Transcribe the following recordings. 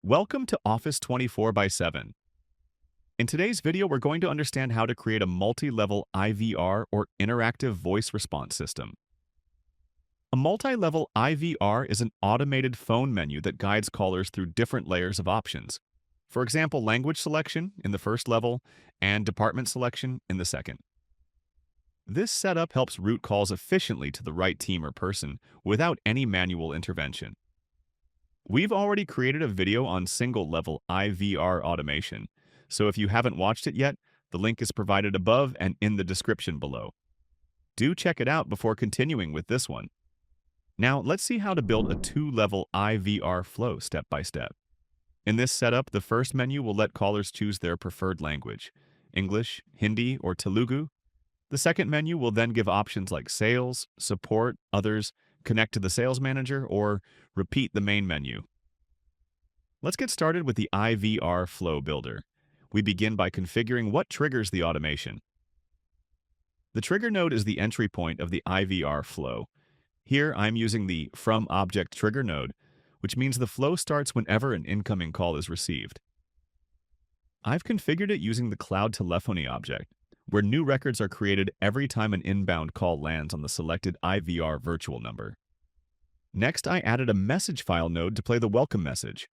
Welcome to Office 24 by 7. In today's video, we're going to understand how to create a multi-level IVR or interactive voice response system. A multi-level IVR is an automated phone menu that guides callers through different layers of options. For example, language selection in the first level and department selection in the second. This setup helps route calls efficiently to the right team or person without any manual intervention. We've already created a video on single-level IVR automation, so if you haven't watched it yet, the link is provided above and in the description below. Do check it out before continuing with this one. Now, let's see how to build a two-level IVR flow step by step. In this setup, the first menu will let callers choose their preferred language, English, Hindi, or Telugu. The second menu will then give options like sales, support, others, connect to the sales manager, or repeat the main menu. Let's get started with the IVR Flow Builder. We begin by configuring what triggers the automation. The trigger node is the entry point of the IVR flow. Here, I'm using the From Object trigger node, which means the flow starts whenever an incoming call is received. I've configured it using the Cloud Telephony object, where new records are created every time an inbound call lands on the selected IVR virtual number. Next, I added a message file node to play the welcome message.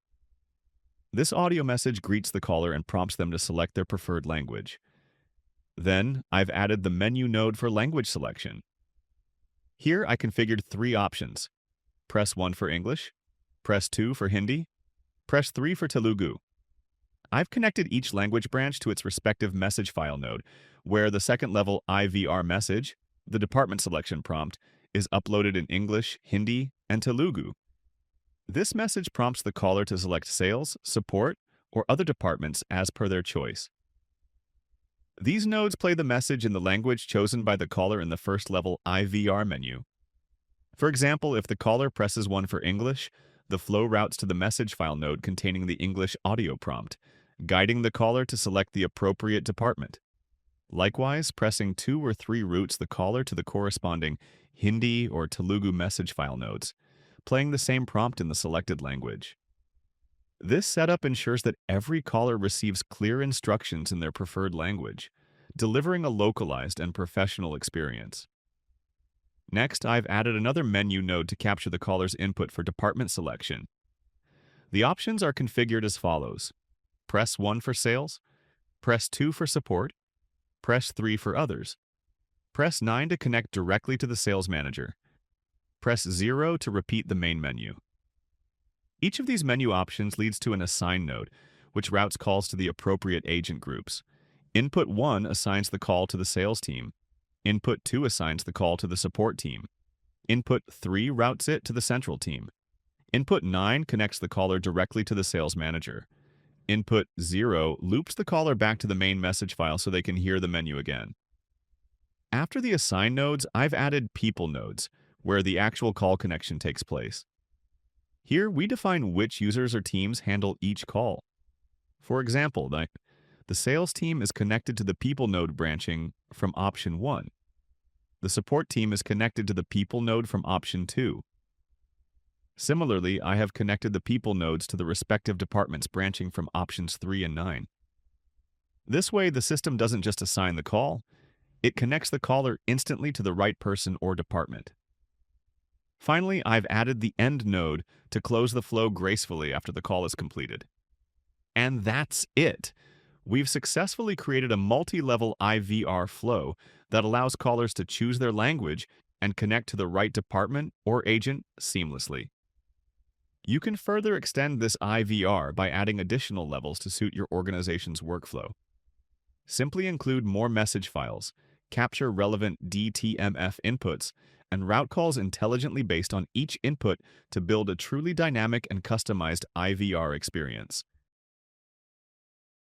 This audio message greets the caller and prompts them to select their preferred language. Then, I've added the menu node for language selection. Here, I configured three options. Press 1 for English, press 2 for Hindi, press 3 for Telugu. I've connected each language branch to its respective message file node, where the second-level IVR message, the department selection prompt, is uploaded in English, Hindi, and Telugu. This message prompts the caller to select sales, support, or other departments as per their choice. These nodes play the message in the language chosen by the caller in the first-level IVR menu. For example, if the caller presses 1 for English, the flow routes to the message file node containing the English audio prompt, guiding the caller to select the appropriate department. Likewise, pressing 2 or 3 routes the caller to the corresponding Hindi or Telugu message file nodes, playing the same prompt in the selected language. This setup ensures that every caller receives clear instructions in their preferred language, delivering a localized and professional experience. Next, I've added another menu node to capture the caller's input for department selection. The options are configured as follows. Press 1 for sales, press 2 for support, press 3 for others, press 9 to connect directly to the sales manager, press 0 to repeat the main menu. Each of these menu options leads to an assign node, which routes calls to the appropriate agent groups. Input 1 assigns the call to the sales team. Input 2 assigns the call to the support team. Input 3 routes it to the central team. Input 9 connects the caller directly to the sales manager. Input 0 loops the caller back to the main message file so they can hear the menu again. After the assign nodes, I've added people nodes, where the actual call connection takes place. Here, we define which users or teams handle each call. For example, the sales team is connected to the people node branching from option 1. The support team is connected to the people node from option 2. Similarly, I have connected the people nodes to the respective departments branching from options 3 and 9. This way, the system doesn't just assign the call, it connects the caller instantly to the right person or department. Finally, I've added the end node to close the flow gracefully after the call is completed. And that's it! We've successfully created a multi-level IVR flow that allows callers to choose their language and connect to the right department or agent seamlessly. You can further extend this IVR by adding additional levels to suit your organization's workflow. Simply include more message files, capture relevant DTMF inputs, and route calls intelligently based on each input to build a truly dynamic and customized IVR experience.